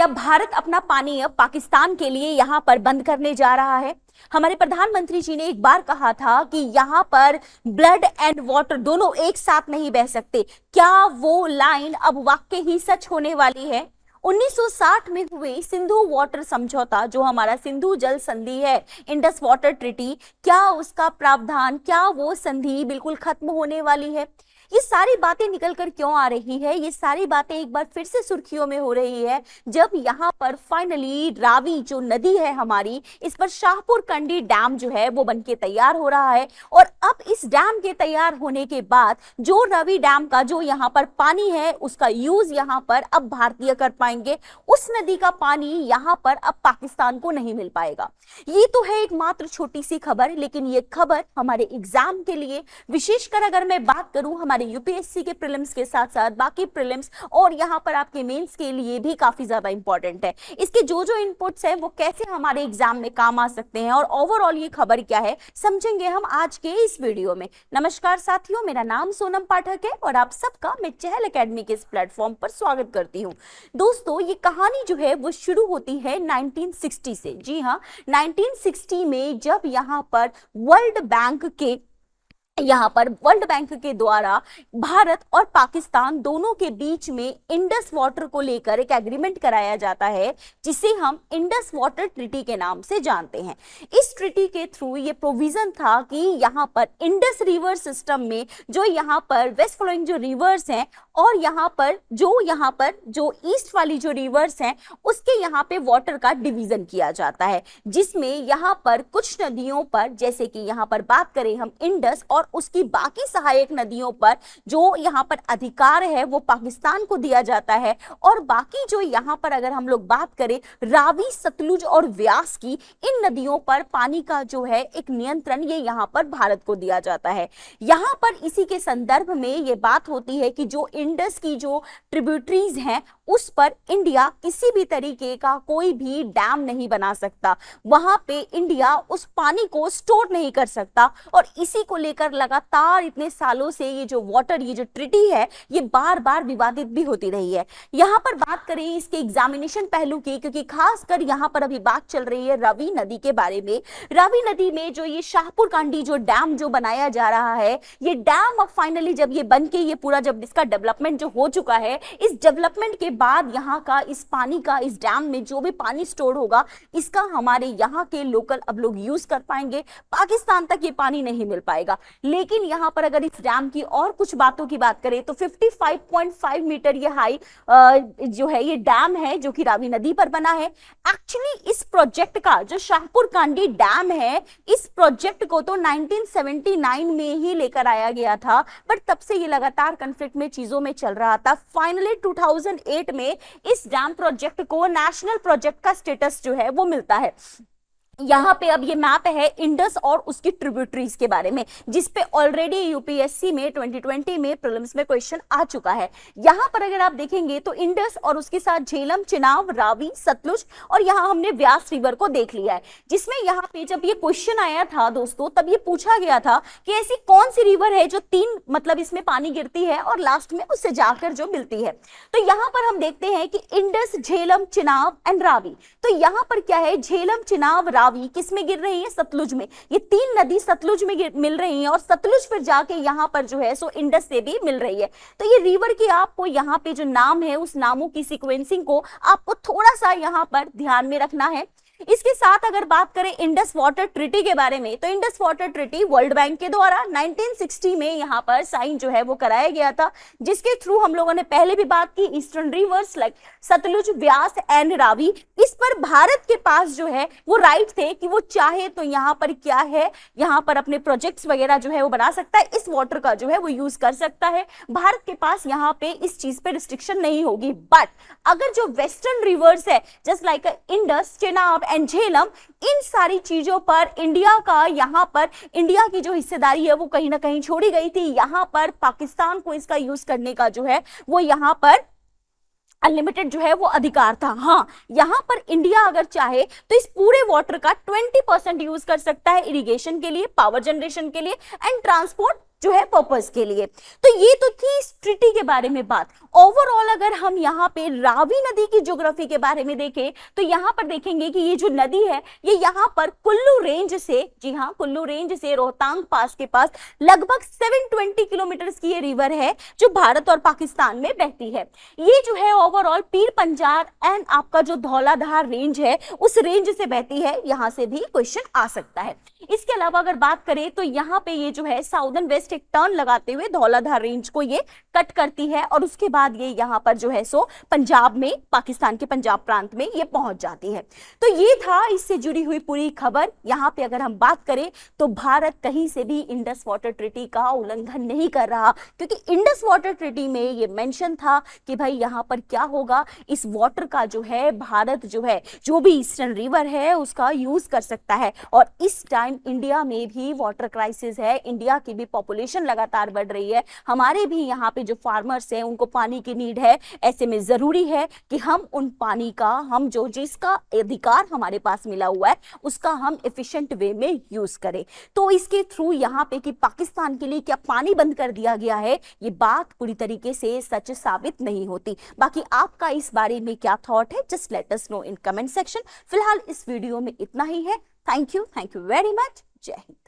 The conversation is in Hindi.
क्या भारत अपना पानी अब पाकिस्तान के लिए यहाँ पर बंद करने जा रहा है? हमारे प्रधानमंत्री जी ने एक बार कहा था कि यहाँ पर ब्लड एंड वाटर दोनों एक साथ नहीं बह सकते। क्या वो लाइन अब वाकई ही सच होने वाली है? 1960 में हुए सिंधु वाटर समझौता, जो हमारा सिंधु जल संधि है, इंडस वाटर ट्रीटी, क्या उसका प्रावधान, क्या वो संधि बिल्कुल खत्म होने वाली है? ये सारी बातें निकल कर क्यों आ रही है? ये सारी बातें एक बार फिर से सुर्खियों में हो रही है जब यहाँ पर फाइनली रावी जो नदी है हमारी, इस पर शाहपुर कंडी डैम जो है वो बनके तैयार हो रहा है। और अब इस डैम के तैयार होने के बाद जो रावी डैम का जो यहाँ पर पानी है उसका यूज यहाँ पर अब भारतीय कर पाएंगे। उस नदी का पानी यहाँ पर अब पाकिस्तान को नहीं मिल पाएगा। ये तो है एक मात्र छोटी सी खबर, लेकिन ये खबर हमारे एग्जाम के लिए, विशेषकर अगर मैं बात करूं हमारे यूपीएससी के प्रीलिम्स के साथ साथ बाकी प्रीलिम्स और यहाँ पर आपके मेंस के लिए भी काफी ज्यादा इंपॉर्टेंट है। इसके जो जो इनपुट्स हैं वो कैसे हमारे एग्जाम में काम आ सकते हैं और ओवरऑल ये खबर क्या है, समझेंगे हम आज के इस वीडियो में। नमस्कार साथियों, मेरा नाम सोनम पाठक है और आप सबका मैं चहल एकेडमी के इस प्लेटफॉर्म पर स्वागत करती हूँ। दोस्तों, ये कहानी जो है वो शुरू होती है 1960 से। जी हाँ, 1960 में जब यहाँ पर वर्ल्ड बैंक के द्वारा भारत और पाकिस्तान दोनों के बीच में इंडस वाटर को लेकर एक एग्रीमेंट कराया जाता है, जिसे हम इंडस वाटर ट्रीटी के नाम से जानते हैं। इस ट्रीटी के थ्रू ये प्रोविजन था कि यहाँ पर इंडस रिवर सिस्टम में जो यहाँ पर वेस्ट फ्लोइंग जो रिवर्स हैं और यहाँ पर जो ईस्ट वाली जो रिवर्स हैं उसके यहाँ पे वाटर का डिवीजन किया जाता है, जिसमें यहाँ पर कुछ नदियों पर, जैसे कि यहाँ पर बात करें हम इंडस और उसकी बाकी सहायक नदियों पर, जो यहाँ पर अधिकार है वो पाकिस्तान को दिया जाता है। और बाकी जो यहाँ पर अगर हम लोग बात करें रावी, सतलुज और व्यास की, इन नदियों पर पानी का जो है एक नियंत्रण ये यहाँ पर भारत को दिया जाता है। यहाँ पर इसी के संदर्भ में ये बात होती है कि जो इंडस की जो ट्रिब्यूटरीज हैं उस पर इंडिया किसी भी तरीके का कोई भी डैम नहीं बना सकता। वहां पे इंडिया उस पानी को स्टोर नहीं कर सकता और इसी को लेकर लगातार इतने सालों से ये जो ट्रीटी है ये बार बार विवादित भी होती रही है। यहाँ पर बात करें इसके एग्जामिनेशन पहलू की, क्योंकि खासकर यहाँ पर अभी बात चल रही है रावी नदी के बारे में। रावी नदी में जो ये शाहपुर कांडी जो डैम जो बनाया जा रहा है, ये डैम अब फाइनली जब ये बन के ये पूरा जब इसका डेवलपमेंट जो हो चुका है, इस डेवलपमेंट के बाद यहाँ का इस पानी का, इस डैम में जो भी पानी स्टोर होगा इसका हमारे यहाँ के लोकल अब लोग यूज कर पाएंगे। पाकिस्तान तक ये पानी नहीं मिल पाएगा। लेकिन यहाँ पर अगर इस डैम की और कुछ बातों की बात करें तो 55.5 मीटर ये हाई जो है ये डैम है जो कि रावी नदी पर बना है। एक्चुअली इस प्रोजेक्ट का जो शाहपुर कांडी डैम है, इस प्रोजेक्ट को तो 1979 में ही लेकर आया गया था, बट तब से ये लगातार कॉन्फ्लिक्ट में चीजों में चल रहा था। फाइनली 2008 में इस डैम प्रोजेक्ट को नेशनल प्रोजेक्ट का स्टेटस जो है वो मिलता है। यहाँ पे अब ये मैप है इंडस और उसकी ट्रिब्यूटरीज के बारे में, जिसपे ऑलरेडी यूपीएससी में 2020 में प्रीलिम्स में क्वेश्चन आ चुका है। यहाँ पर अगर आप देखेंगे तो इंडस और उसके साथ झेलम, चिनाब, रावी, सतलुज और यहाँ हमने व्यास रिवर को देख लिया है। जिसमें यहाँ पे जब ये क्वेश्चन आया था दोस्तों, तब ये पूछा गया था कि ऐसी कौन सी रिवर है जो तीन मतलब इसमें पानी गिरती है और लास्ट में उससे जाकर जो मिलती है। तो यहाँ पर हम देखते हैं कि इंडस, झेलम, चिनाब एंड रावी। तो यहाँ पर क्या है, झेलम, चिनाब, रावी किस में गिर रही है? सतलुज में। ये तीन नदी सतलुज में मिल रही हैं और सतलुज फिर जाके यहाँ पर जो है सो इंडस से भी मिल रही है। तो ये रिवर की आपको यहाँ पे जो नाम है उस नामों की सीक्वेंसिंग को आपको थोड़ा सा यहाँ पर ध्यान में रखना है। इसके साथ अगर बात करें इंडस वाटर ट्रीटी के बारे में, तो Indus water treaty world bank के द्वारा 1960 में यहाँ पर साइन जो है वो कराया गया था, जिसके थ्रू हम लोगों ने पहले भी बात की eastern rivers like Sutlej, Beas and Ravi, इस पर भारत के पास जो है वो राइट थे कि वो चाहे तो यहाँ पर क्या है, यहाँ पर अपने प्रोजेक्ट्स वगैरह जो है वो बना सकता है, इस वाटर का जो है वो यूज कर सकता है। भारत के पास यहाँ पे इस चीज पे रिस्ट्रिक्शन नहीं होगी। बट अगर जो वेस्टर्न रिवर्स है just like Indus, Chenab and Jhelum, इन सारी चीजों पर इंडिया का, यहाँ पर इंडिया की जो हिस्सेदारी है वो कहीं ना कहीं छोड़ी गई थी। यहाँ पर पाकिस्तान को इसका यूज करने का जो है वो यहाँ पर अनलिमिटेड जो है वो अधिकार था। हाँ, यहाँ पर इंडिया अगर चाहे तो इस पूरे वाटर का 20% यूज कर सकता है इरिगेशन के लिए, पावर जनरेशन के लिए एंड ट्रांसपोर्ट जो है पर्पस के लिए। तो ये तो थी इस ट्रिटी के बारे में बात। ओवरऑल अगर हम यहाँ पे रावी नदी की ज्योग्राफी के बारे में देखें तो यहाँ पर देखेंगे कि ये जो नदी है ये यहाँ पर कुल्लू रेंज से, जी हाँ, कुल्लू रेंज से रोहतांग पास के पास लगभग 720 किलोमीटर की ये रिवर है जो भारत और पाकिस्तान में बहती है। ये जो है ओवरऑल पीर पंजाल एंड आपका जो धौलाधार रेंज है उस रेंज से बहती है, यहां से भी क्वेश्चन आ सकता है। इसके अलावा अगर बात करें तो यहाँ पे ये जो है साउदर्न वेस्ट एक टर्न लगाते हुए धौलाधार रेंज को ये कट करती है और उसके बाद ये यहाँ पर जो है सो पंजाब में, पाकिस्तान के पंजाब प्रांत में ये पहुंच जाती है। तो ये था इससे जुड़ी हुई पूरी खबर। यहाँ पे अगर हम बात करें तो भारत कहीं से भी इंडस वाटर ट्रीटी का उल्लंघन नहीं कर रहा, क्योंकि इंडस वाटर ट्रीटी में ये मेंशन था कि भाई यहाँ पर क्या होगा, इस वाटर का जो है भारत जो है जो भी ईस्टर्न रिवर है उसका यूज कर सकता है। और इस टाइम इंडिया में भी वाटर क्राइसिस है, इंडिया की भी पॉपुलेशन लगातार बढ़ रही है, हमारे भी यहाँ पे जो फार्मर्स हैं उनको पानी की नीड है। ऐसे में जरूरी है कि हम उन पानी का, हम जो जिसका अधिकार हमारे पास मिला हुआ है उसका हम एफिशिएंट वे में यूज करें। तो इसके थ्रू यहाँ पे कि पाकिस्तान के लिए क्या पानी बंद कर दिया गया है, ये बात पूरी तरीके से सच साबित नहीं होती। बाकी आपका इस बारे में क्या थॉट है, just let us know in comment section. फिलहाल इस वीडियो में इतना ही है। Thank you very much. जय हिंद।